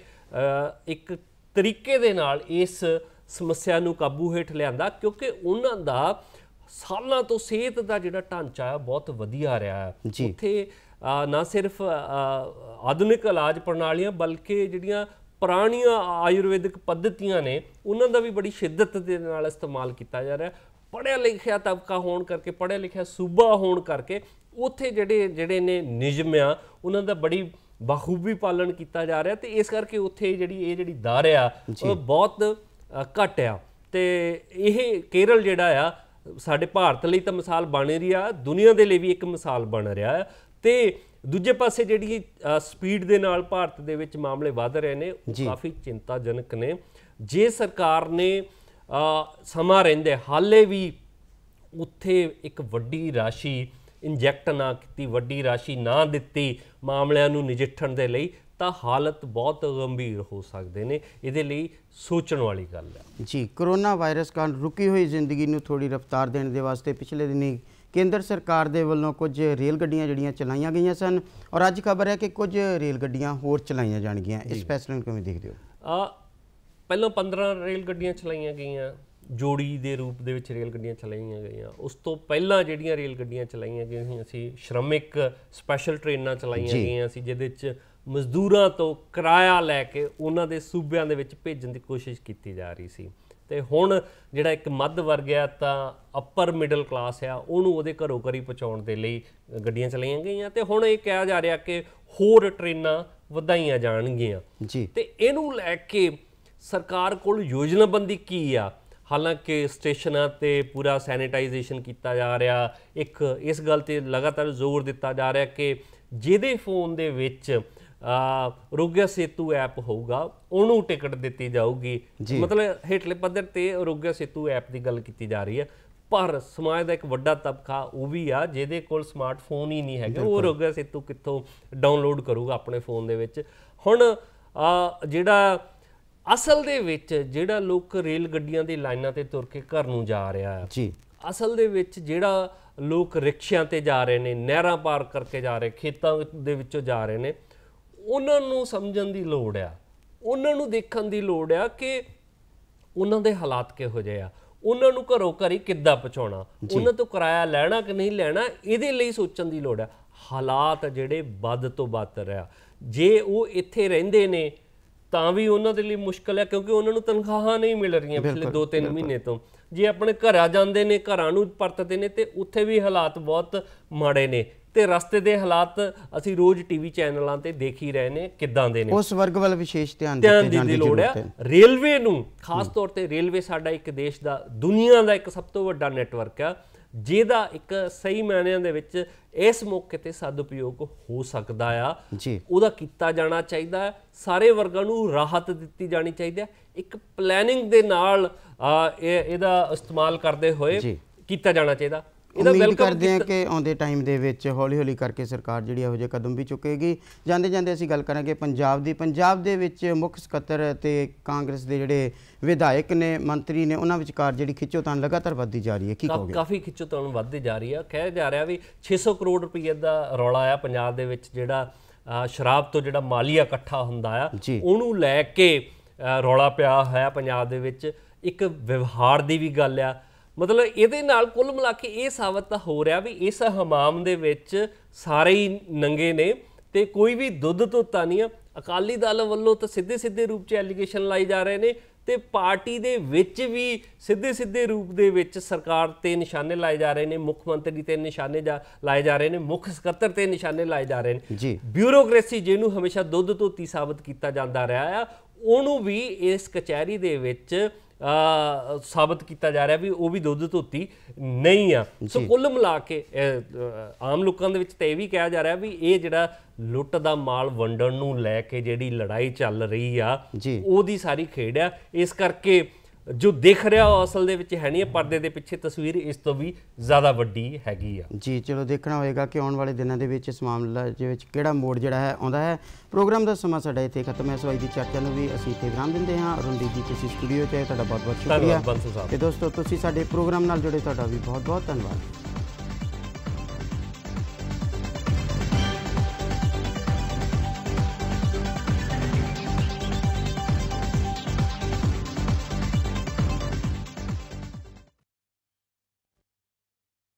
ਇੱਕ ਤਰੀਕੇ ਦੇ ਨਾਲ ਇਸ ਸਮੱਸਿਆ ਨੂੰ ਕਾਬੂ ਹੇਠ ਲਿਆਂਦਾ, ਕਿਉਂਕਿ ਉਹਨਾਂ ਦਾ ਸਾਲਾਂ ਤੋਂ ਸਿਹਤ ਦਾ ਜਿਹੜਾ ਢਾਂਚਾ ਆ ਬਹੁਤ ਵਧੀਆ ਰਿਹਾ ਹੈ। ਉੱਥੇ ਨਾ ਸਿਰਫ ਆਧੁਨਿਕ ਇਲਾਜ ਪ੍ਰਣਾਲੀਆਂ ਬਲਕਿ ਜਿਹੜੀਆਂ ਪੁਰਾਣੀਆਂ ਆਯੁਰਵੈਦਿਕ ਪੱਧਤੀਆਂ ਨੇ ਉਹਨਾਂ ਦਾ ਵੀ ਬੜੀ ਸ਼ਿੱਦਤ ਦੇ ਨਾਲ ਇਸਤੇਮਾਲ ਕੀਤਾ ਜਾ ਰਿਹਾ। ਪੜ੍ਹਿਆ ਲਿਖਿਆ ਤਬਕਾ ਹੋਣ ਕਰਕੇ, ਪੜ੍ਹਿਆ ਲਿਖਿਆ ਸੂਬਾ ਹੋਣ ਕਰਕੇ ਉੱਥੇ ਜਿਹੜੇ ਨੇ ਨਿਯਮ ਆ ਉਹਨਾਂ ਦਾ ਬੜੀ ਬਾਖੂਬੀ ਪਾਲਣ ਕੀਤਾ ਜਾ ਰਿਹਾ, ਤੇ ਇਸ ਕਰਕੇ ਉੱਥੇ ਜਿਹੜੀ ਦਰ ਆ ਉਹ ਬਹੁਤ ਘੱਟ ਆ। ਤੇ ਇਹ ਕੇਰਲ ਜਿਹੜਾ ਆ ਸਾਡੇ ਭਾਰਤ ਲਈ ਤਾਂ ਮਿਸਾਲ ਬਣ ਰਹੀ ਆ, ਦੁਨੀਆ ਦੇ ਲਈ ਵੀ ਇੱਕ ਮਿਸਾਲ ਬਣ ਰਿਹਾ ਹੈ। ਤੇ ਦੂਜੇ ਪਾਸੇ ਜਿਹੜੀ ਸਪੀਡ ਦੇ ਨਾਲ ਭਾਰਤ ਦੇ ਵਿੱਚ ਮਾਮਲੇ ਵੱਧ ਰਹੇ ਨੇ ਉਹ ਕਾਫੀ ਚਿੰਤਾਜਨਕ ਨੇ। ਜੇ ਸਰਕਾਰ ਨੇ ਸਮਾਂ ਰਹਿੰਦੇ ਹਾਲੇ ਵੀ ਉੱਥੇ ਇੱਕ ਵੱਡੀ ਰਾਸ਼ੀ ਇੰਜੈਕਟ ਨਾ ਕੀਤੀ, ਵੱਡੀ ਰਾਸ਼ੀ ਨਾ ਦਿੱਤੀ ਮਾਮਲਿਆਂ ਨੂੰ ਨਜਿੱਠਣ ਦੇ ਲਈ, ਤਾਂ ਹਾਲਤ ਬਹੁਤ ਗੰਭੀਰ ਹੋ ਸਕਦੇ ਨੇ। ਇਹਦੇ ਲਈ ਸੋਚਣ ਵਾਲੀ ਗੱਲ ਹੈ। ਜੀ, ਕੋਰੋਨਾ ਵਾਇਰਸ ਕਾਰਨ ਰੁਕੀ ਹੋਈ ਜ਼ਿੰਦਗੀ ਨੂੰ ਥੋੜੀ ਰਫ਼ਤਾਰ ਦੇਣ ਦੇ ਵਾਸਤੇ ਪਿਛਲੇ ਦਿਨੀ ਕੇਂਦਰ ਸਰਕਾਰ ਦੇ ਵੱਲੋਂ ਕੁਝ ਰੇਲ ਗੱਡੀਆਂ ਜਿਹੜੀਆਂ ਚਲਾਈਆਂ ਗਈਆਂ ਸਨ, ਔਰ ਅੱਜ ਖਬਰ ਹੈ ਕਿ ਕੁਝ ਰੇਲ ਗੱਡੀਆਂ ਹੋਰ ਚਲਾਈਆਂ ਜਾਣਗੀਆਂ। ਇਸ ਫੈਸਲੇ ਨੂੰ ਕਿਵੇਂ ਦੇਖਦੇ ਹੋ? ਪਹਿਲਾਂ 15 ਰੇਲ ਗੱਡੀਆਂ ਚਲਾਈਆਂ ਗਈਆਂ, ਜੋੜੀ ਦੇ ਰੂਪ ਦੇ ਵਿੱਚ ਰੇਲ ਗੱਡੀਆਂ ਚਲਾਈਆਂ ਗਈਆਂ। ਉਸ ਤੋਂ ਪਹਿਲਾਂ ਜਿਹੜੀਆਂ ਰੇਲ ਗੱਡੀਆਂ ਚਲਾਈਆਂ ਗਈਆਂ ਸੀ, ਸ਼੍ਰਮਿਕ ਸਪੈਸ਼ਲ ਟ੍ਰੇਨਾਂ ਚਲਾਈਆਂ ਗਈਆਂ ਸੀ, ਜਿਹਦੇ 'ਚ ਮਜ਼ਦੂਰਾਂ ਤੋਂ ਕਿਰਾਇਆ ਲੈ ਕੇ ਉਹਨਾਂ ਦੇ ਸੂਬਿਆਂ ਦੇ ਵਿੱਚ ਭੇਜਣ ਦੀ ਕੋਸ਼ਿਸ਼ ਕੀਤੀ ਜਾ ਰਹੀ ਸੀ। ਤੇ ਹੁਣ ਜਿਹੜਾ ਇੱਕ ਮੱਧ ਵਰਗ ਆ ਤਾਂ ਅਪਰ ਮਿਡਲ ਕਲਾਸ ਆ, ਉਹਨੂੰ ਉਹਦੇ ਘਰੋਂ ਘਰੀ ਪਹੁੰਚਾਉਣ ਦੇ ਲਈ ਗੱਡੀਆਂ ਚਲਾਈਆਂ ਗਈਆਂ। ਤੇ ਹੁਣ ਇਹ ਕਿਹਾ ਜਾ ਰਿਹਾ ਕਿ ਹੋਰ ਟ੍ਰੇਨਾਂ ਵਧਾਈਆਂ ਜਾਣਗੀਆਂ ਜੀ। ਤੇ ਇਹਨੂੰ ਲੈ ਕੇ ਸਰਕਾਰ ਕੋਲ ਯੋਜਨਾਬੰਦੀ ਕੀ ਆ? ਹਾਲਾਂਕਿ ਸਟੇਸ਼ਨਾਂ ਤੇ ਪੂਰਾ ਸੈਨੀਟਾਈਜੇਸ਼ਨ ਕੀਤਾ ਜਾ ਰਿਹਾ, ਇੱਕ ਇਸ ਗੱਲ ਤੇ ਲਗਾਤਾਰ ਜ਼ੋਰ ਦਿੱਤਾ ਜਾ ਰਿਹਾ ਕਿ ਜਿਹਦੇ ਫੋਨ ਦੇ ਵਿੱਚ ਆਰੋਗਿਆ ਸੇਤੂ ਐਪ ਹੋਊਗਾ ਉਹਨੂੰ ਟਿਕਟ ਦਿੱਤੀ ਜਾਊਗੀ। ਮਤਲਬ ਹੇਠਲੇ ਪੱਧਰ ਤੇ ਆਰੋਗਿਆ ਸੇਤੂ ਐਪ ਦੀ ਗੱਲ ਕੀਤੀ ਜਾ ਰਹੀ ਹੈ, ਪਰ ਸਮਾਜ ਦਾ ਇੱਕ ਵੱਡਾ ਤਬਕਾ ਉਹ ਵੀ ਆ ਜਿਹਦੇ ਕੋਲ ਸਮਾਰਟਫੋਨ ਹੀ ਨਹੀਂ ਹੈਗਾ, ਉਹ ਆਰੋਗਿਆ ਸੇਤੂ ਕਿੱਥੋਂ ਡਾਊਨਲੋਡ ਕਰੂਗਾ ਆਪਣੇ ਫੋਨ ਦੇ ਵਿੱਚ। ਹੁਣ ਜਿਹੜਾ ਅਸਲ ਦੇ ਵਿੱਚ ਜਿਹੜਾ ਲੋਕ ਰੇਲ ਗੱਡੀਆਂ ਦੀ ਲਾਈਨਾਂ ਤੇ ਤੁਰ ਕੇ ਘਰ ਨੂੰ ਜਾ ਰਿਹਾ ਹੈ ਜੀ, ਅਸਲ ਦੇ ਵਿੱਚ ਜਿਹੜਾ ਲੋਕ ਰਿਕਸ਼ਿਆਂ ਤੇ ਜਾ ਰਹੇ ਨੇ, ਨਹਿਰਾਂ ਪਾਰ ਕਰਕੇ ਜਾ ਰਹੇ, ਖੇਤਾਂ ਦੇ ਵਿੱਚੋਂ ਜਾ ਰਹੇ ਨੇ, ਉਹਨਾਂ ਨੂੰ ਸਮਝਣ ਦੀ ਲੋੜ ਆ, ਉਹਨਾਂ ਨੂੰ ਦੇਖਣ ਦੀ ਲੋੜ ਆ ਕਿ ਉਹਨਾਂ ਦੇ ਹਾਲਾਤ ਕਿਹੋ ਜਿਹੇ ਆ, ਉਹਨਾਂ ਨੂੰ ਘਰੋਂ ਘਰੀ ਕਿੱਦਾਂ ਪਹੁੰਚਾਉਣਾ, ਉਹਨਾਂ ਤੋਂ ਕਿਰਾਇਆ ਲੈਣਾ ਕਿ ਨਹੀਂ ਲੈਣਾ, ਇਹਦੇ ਲਈ ਸੋਚਣ ਦੀ ਲੋੜ ਆ। ਹਾਲਾਤ ਜਿਹੜੇ ਵੱਧ ਤੋਂ ਬਦਤਰ ਆ, ਜੇ ਉਹ ਇੱਥੇ ਰਹਿੰਦੇ ਨੇ ਤਾਂ ਵੀ ਉਹਨਾਂ ਦੇ ਲਈ ਮੁਸ਼ਕਲ ਹੈ, ਕਿਉਂਕਿ ਉਹਨਾਂ ਨੂੰ ਤਨਖਾਹਾਂ ਨਹੀਂ ਮਿਲ ਰਹੀਆਂ ਪਿਛਲੇ 2-3 ਮਹੀਨੇ ਤੋਂ। ਜੇ ਆਪਣੇ ਘਰਾਂ ਜਾਂਦੇ ਨੇ, ਘਰਾਂ ਨੂੰ ਪਰਤਦੇ ਨੇ, ਤੇ ਉੱਥੇ ਵੀ ਹਾਲਾਤ ਬਹੁਤ ਮਾੜੇ ਨੇ। ਤੇ ਰਸਤੇ ਦੇ ਹਾਲਾਤ ਅਸੀਂ ਰੋਜ਼ ਟੀਵੀ ਚੈਨਲਾਂ ਤੇ ਦੇਖ ਹੀ ਰਹੇ ਨੇ ਕਿੱਦਾਂ ਦੇ ਨੇ। ਉਸ ਵਰਗ ਵੱਲ ਵਿਸ਼ੇਸ਼ ਧਿਆਨ ਦੀ ਲੋੜ ਹੈ। ਰੇਲਵੇ ਨੂੰ ਖਾਸ ਤੌਰ ਤੇ, ਰੇਲਵੇ ਸਾਡਾ ਇੱਕ ਦੇਸ਼ ਦਾ, ਦੁਨੀਆ ਦਾ ਇੱਕ ਸਭ ਤੋਂ ਵੱਡਾ ਨੈਟਵਰਕ ਆ, ਜਿਹਦਾ ਇੱਕ ਸਹੀ ਮਾਇਨਿਆਂ ਦੇ ਵਿੱਚ ਇਸ ਮੌਕੇ ਤੇ ਸਦਉਪਯੋਗ ਹੋ ਸਕਦਾ ਆ, ਉਹਦਾ ਕੀਤਾ ਜਾਣਾ ਚਾਹੀਦਾ। ਸਾਰੇ ਵਰਗਾਂ ਨੂੰ ਰਾਹਤ ਦਿੱਤੀ ਜਾਣੀ ਚਾਹੀਦੀ ਹੈ। ਇੱਕ ਪਲੈਨਿੰਗ ਦੇ ਨਾਲ ਇਹਦਾ ਇਸਤੇਮਾਲ ਕਰਦੇ ਹੋਏ ਕੀਤਾ ਜਾਣਾ ਚਾਹੀਦਾ। ਉਮੀਦ ਕਰਦੇ ਹਾਂ ਕਿ ਆਉਂਦੇ ਟਾਈਮ ਦੇ ਵਿੱਚ ਹੌਲੀ ਹੌਲੀ ਕਰਕੇ ਸਰਕਾਰ ਜਿਹੜੀ ਇਹੋ ਜਿਹੇ ਕਦਮ ਵੀ ਚੁੱਕੇਗੀ। ਜਾਂਦੇ ਜਾਂਦੇ ਅਸੀਂ ਗੱਲ ਕਰਾਂਗੇ ਪੰਜਾਬ ਦੀ। ਪੰਜਾਬ ਦੇ ਵਿੱਚ ਮੁੱਖ ਸਕੱਤਰ ਤੇ ਕਾਂਗਰਸ ਦੇ ਜਿਹੜੇ ਵਿਧਾਇਕ ਨੇ, ਮੰਤਰੀ ਨੇ, ਉਹਨਾਂ ਵਿਚਕਾਰ ਜਿਹੜੀ ਖਿੱਚੋਤਾਣ ਲਗਾਤਾਰ ਵੱਧਦੀ ਜਾ ਰਹੀ ਹੈ, ਕੀ ਕਹੋਗੇ? ਕਾਫੀ ਖਿੱਚੋਤਾਣ ਵੱਧਦੀ ਜਾ ਰਹੀ ਹੈ। ਕਿਹਾ ਜਾ ਰਿਹਾ ਵੀ 600 ਕਰੋੜ ਰੁਪਏ ਦਾ ਰੌਲਾ ਆ ਪੰਜਾਬ ਦੇ ਵਿੱਚ, ਜਿਹੜਾ ਸ਼ਰਾਬ ਤੋਂ ਜਿਹੜਾ ਮਾਲੀਆ ਇਕੱਠਾ ਹੁੰਦਾ ਆ ਉਹਨੂੰ ਲੈ ਕੇ ਰੌਲਾ ਪਿਆ ਹੋਇਆ ਪੰਜਾਬ ਦੇ ਵਿੱਚ। ਇੱਕ ਵਿਵਹਾਰ ਦੀ ਵੀ ਗੱਲ ਆ। ਮਤਲਬ ਇਹਦੇ ਨਾਲ ਕੁੱਲ ਮਿਲਾ ਕੇ ਇਹ ਸਾਬਤ ਹੋ ਰਿਹਾ ਵੀ ਇਸ ਹਮਾਮ ਦੇ ਵਿੱਚ ਸਾਰੇ ਹੀ ਨੰਗੇ ਨੇ ਤੇ ਕੋਈ ਵੀ ਦੁੱਧ ਧੋਤਾ ਨਹੀਂ ਆ। ਅਕਾਲੀ ਦਲ ਵੱਲੋਂ ਤਾਂ ਸਿੱਧੇ ਰੂਪ 'ਚ ਐਲੀਗੇਸ਼ਨ ਲਾਏ ਜਾ ਰਹੇ ਨੇ, ਤੇ ਪਾਰਟੀ ਦੇ ਵਿੱਚ ਵੀ ਸਿੱਧੇ ਰੂਪ ਦੇ ਵਿੱਚ ਸਰਕਾਰ ਤੇ ਨਿਸ਼ਾਨੇ ਲਾਏ ਜਾ ਰਹੇ ਨੇ, ਮੁੱਖ ਮੰਤਰੀ ਤੇ ਨਿਸ਼ਾਨੇ ਲਾਏ ਜਾ ਰਹੇ ਨੇ, ਮੁੱਖ ਸਕੱਤਰ ਤੇ ਨਿਸ਼ਾਨੇ ਲਾਏ ਜਾ ਰਹੇ ਨੇ। ਬਿਊਰੋਕ੍ਰੇਸੀ ਜਿਹਨੂੰ ਹਮੇਸ਼ਾ ਦੁੱਧ ਧੋਤੀ ਸਾਬਤ ਕੀਤਾ ਜਾਂਦਾ ਰਿਹਾ ਆ, ਉਹਨੂੰ ਵੀ ਇਸ ਕਚਹਿਰੀ ਦੇ ਵਿੱਚ ਸਾਬਤ ਕੀਤਾ ਜਾ ਰਿਹਾ ਵੀ ਉਹ ਵੀ ਦੁੱਧ ਧੋਤੀ ਨਹੀਂ ਆ। ਸੋ ਕੁੱਲ ਮਿਲਾ ਕੇ ਆਮ ਲੋਕਾਂ ਦੇ ਵਿੱਚ ਤਾਂ ਇਹ ਵੀ ਕਿਹਾ ਜਾ ਰਿਹਾ ਵੀ ਇਹ ਜਿਹੜਾ ਲੁੱਟ ਦਾ ਮਾਲ ਵੰਡਣ ਨੂੰ ਲੈ ਕੇ ਜਿਹੜੀ ਲੜਾਈ ਚੱਲ ਰਹੀ ਆ ਉਹਦੀ ਸਾਰੀ ਖੇਡ ਆ। ਇਸ ਕਰਕੇ ਜੋ ਦਿਖ ਰਿਹਾ ਉਹ ਅਸਲ ਦੇ ਵਿੱਚ ਹੈ ਨਹੀਂ, ਪਰਦੇ ਦੇ ਪਿੱਛੇ ਤਸਵੀਰ ਇਸ ਤੋਂ ਵੀ ਜ਼ਿਆਦਾ ਵੱਡੀ ਹੈਗੀ ਆ। ਜੀ ਚਲੋ ਦੇਖਣਾ ਹੋਏਗਾ ਕਿ ਆਉਣ ਵਾਲੇ ਦਿਨਾਂ ਦੇ ਵਿੱਚ ਇਸ ਮਾਮਲੇ ਦੇ ਵਿੱਚ ਕਿਹੜਾ ਮੋੜ ਜਿਹੜਾ ਹੈ ਆਉਂਦਾ ਹੈ। ਪ੍ਰੋਗਰਾਮ ਦਾ ਸਮਾਂ ਸਾਡਾ ਇੱਥੇ ਖਤਮ ਹੈ। ਸੋ ਅੱਜ ਦੀ ਚਰਚਾ ਨੂੰ ਵੀ ਅਸੀਂ ਇੱਥੇ ਵਿਰਾਮ ਦਿੰਦੇ ਹਾਂ। ਅਰੁਣਦੀਪ ਜੀ ਤੁਸੀਂ ਸਟੂਡੀਓ 'ਚ ਆਏ, ਤੁਹਾਡਾ ਬਹੁਤ ਬਹੁਤ ਸ਼ੁਕਰੀਆ। ਤੇ ਦੋਸਤੋ ਤੁਸੀਂ ਸਾਡੇ ਪ੍ਰੋਗਰਾਮ ਨਾਲ ਜੁੜੇ, ਤੁਹਾਡਾ ਵੀ ਬਹੁਤ ਬਹੁਤ ਧੰਨਵਾਦ।